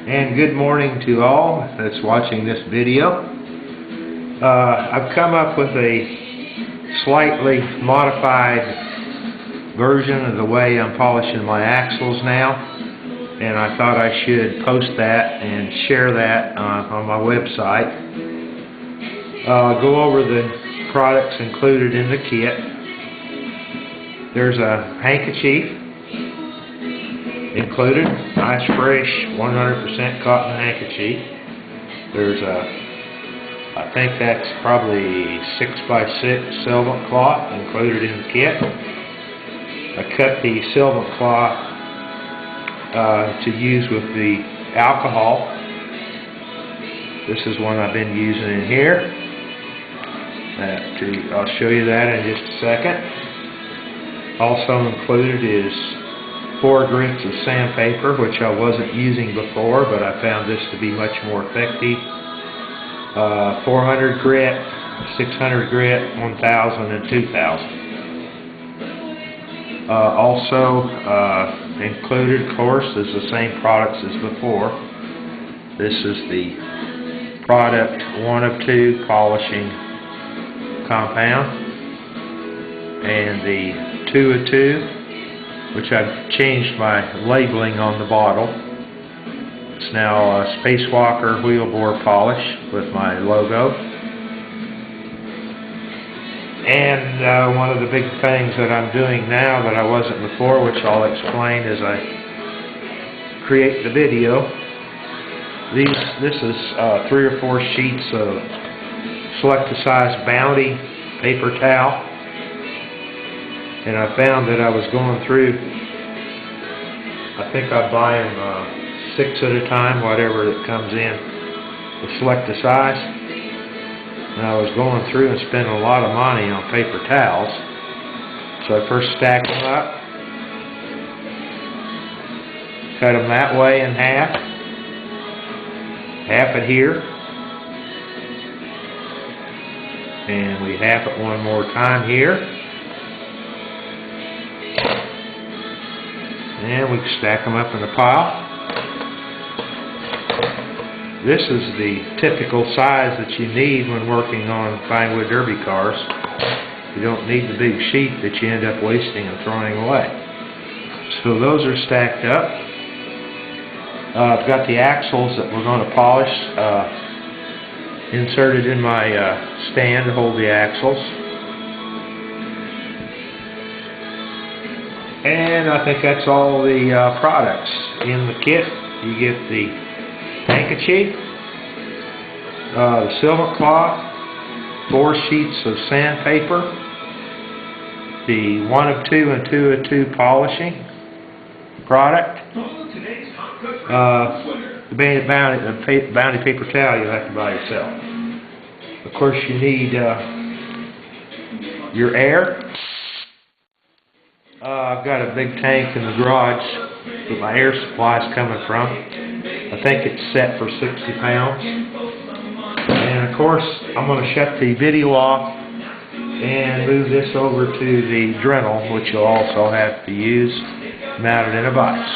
And good morning to all that's watching this video. I've come up with a slightly modified version of the way I'm polishing my axles now, and I thought I should post that and share that on my website. Go over the products included in the kit. There's a handkerchief included, nice fresh 100% cotton handkerchief. There's I think that's probably 6x6 Silvant cloth included in the kit. I cut the Silvant cloth to use with the alcohol. This is one I've been using in here. I'll show you that in just a second. Also included is 4 grits of sandpaper, which I wasn't using before, but I found this to be much more effective. 400 grit, 600 grit, 1000 and 2000. Also included, of course, is the same products as before. This is the product 1 of 2 polishing compound, and the 2 of 2, which I've changed my labeling on the bottle. It's now a Spacewalker wheel bore polish with my logo. And one of the big things that I'm doing now that I wasn't before, which I'll explain as I create the video. This is 3 or 4 sheets of select size Bounty paper towel. And I found that I was going through, I think I buy them 6 at a time, whatever that comes in, the select size. And I was going through and spending a lot of money on paper towels. So I first stacked them up, cut them that way in half it here, and we half it one more time here. And we stack them up in a pile. This is the typical size that you need when working on fine wood derby cars. You don't need the big sheet that you end up wasting and throwing away. So those are stacked up. I've got the axles that we're going to polish inserted in my stand to hold the axles. And I think that's all the products in the kit. You get the handkerchief, the Silvant cloth, 4 sheets of sandpaper, the 1 of 2 and 2 of 2 polishing product, the Bounty paper towel you'll have to buy yourself. Of course, you need your air. I've got a big tank in the garage that my air supply is coming from. I think it's set for 60 pounds. And of course, I'm going to shut the video off and move this over to the Dremel, which you'll also have to use mounted in a box.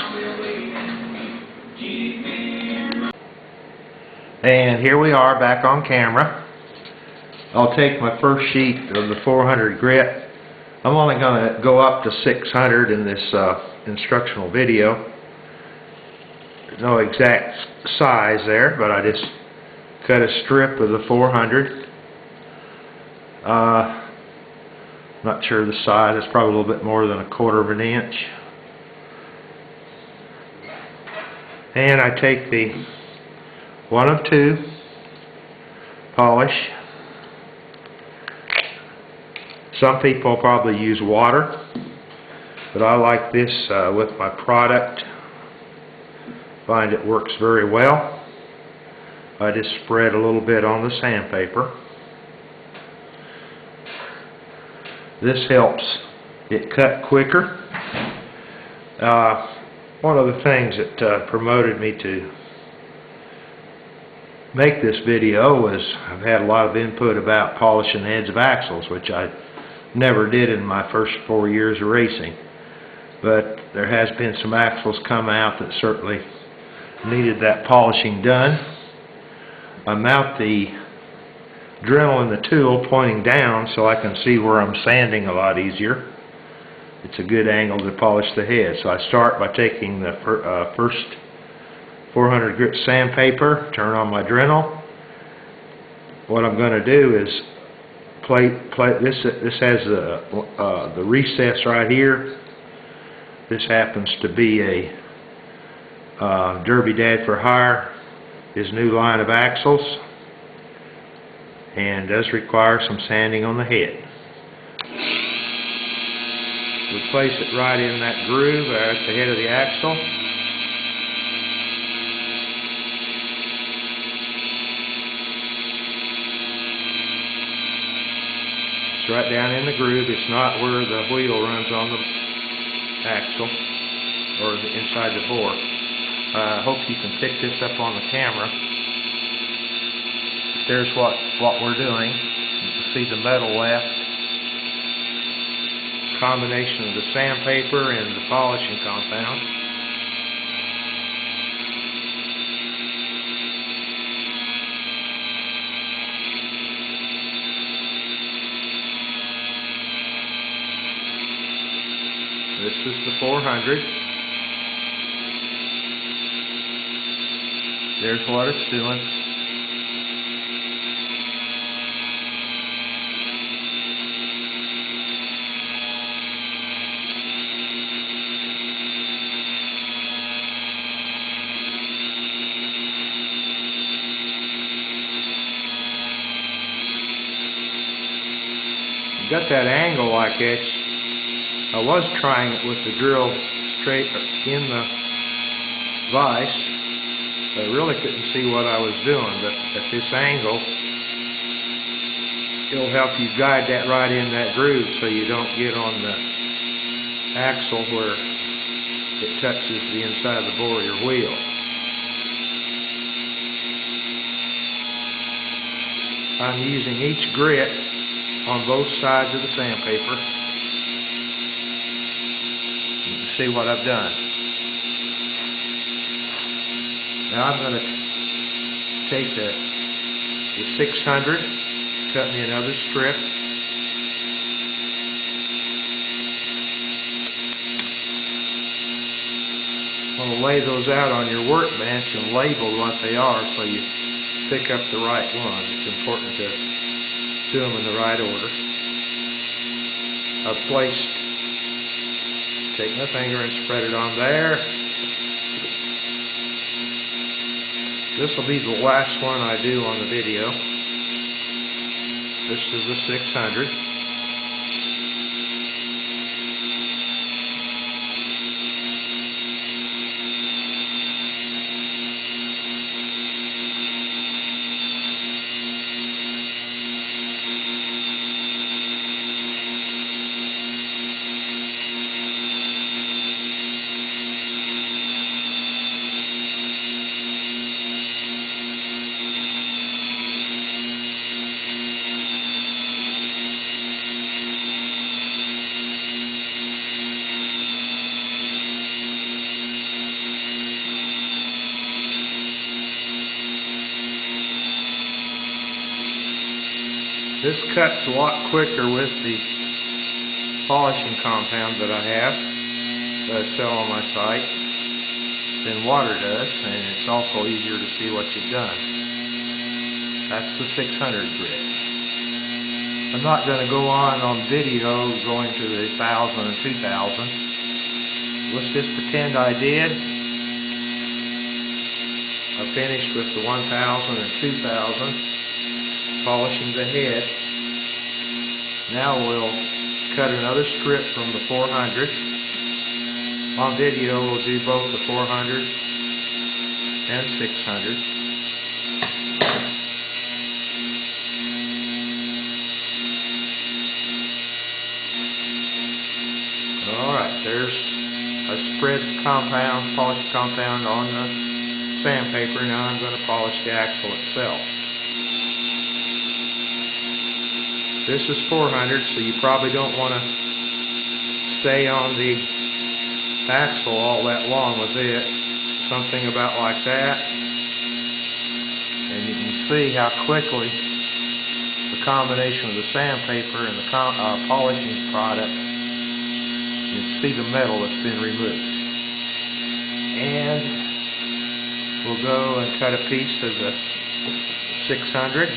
And here we are back on camera. I'll take my first sheet of the 400 grit. I'm only going to go up to 600 in this instructional video. There's no exact size there, but I just cut a strip of the 400. Not sure the size. It's probably a little bit more than 1/4 of an inch. And I take the 1 of 2 polish. Some people probably use water, but I like this with my product. Find it works very well. I just spread a little bit on the sandpaper. This helps it cut quicker. One of the things that promoted me to make this video was I've had a lot of input about polishing the heads of axles, which I never did in my first 4 years of racing. But there has been some axles come out that certainly needed that polishing done. I mount the Dremel and the tool pointing down so I can see where I'm sanding a lot easier. It's a good angle to polish the head. So I start by taking the first 400 grit sandpaper, turn on my Dremel. What I'm going to do is this has the recess right here. This happens to be a Derby Dad for Hire, his new line of axles, and does require some sanding on the head. We place it right in that groove at the head of the axle. It's right down in the groove. It's not where the wheel runs on the axle or inside the bore. I hope you can pick this up on the camera. There's what we're doing. You can see the metal left. Combination of the sandpaper and the polishing compound. This is the 400. There's what it's doing. Got that angle like this. I was trying it with the drill straight in the vise. I really couldn't see what I was doing, but at this angle, it'll help you guide that right in that groove so you don't get on the axle where it touches the inside of the bore of your wheel. I'm using each grit on both sides of the sandpaper. You can see what I've done. Now I'm going to take the 600, cut me another strip. I'm going to lay those out on your workbench and label what they are so you pick up the right one. It's important to do them in the right order. I've take my finger and spread it on there. This will be the last one I do on the video. This is the 600. This cuts a lot quicker with the polishing compound that I have that I sell on my site than water does, and it's also easier to see what you've done. That's the 600 grit. I'm not going to go on video going to the 1000 and 2000. Let's just pretend I did. I finished with the 1000 and 2000. Polishing the head. Now we'll cut another strip from the 400. On video we'll do both the 400 and 600. Alright, there's I spread the compound, polished compound on the sandpaper. Now I'm going to polish the axle itself. This is 400, so you probably don't want to stay on the axle all that long with it. something about like that. And you can see how quickly the combination of the sandpaper and the polishing product, you can see the metal that's been removed. And we'll go and cut a piece of the 600.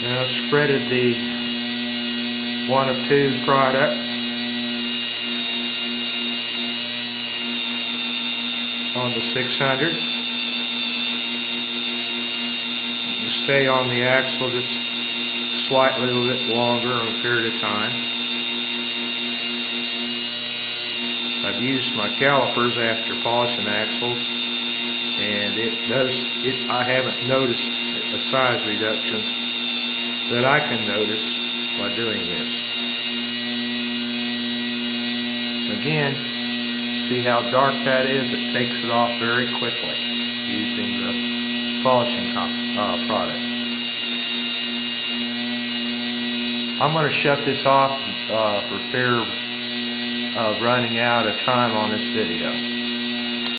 Now I've spreaded the 1 of 2 product on the 600. You stay on the axle just slightly a little bit longer over a period of time. I've used my calipers after polishing axles, and I haven't noticed a size reduction that I can notice by doing this. Again, see how dark that is? It takes it off very quickly using the polishing product. I'm going to shut this off for fear of running out of time on this video.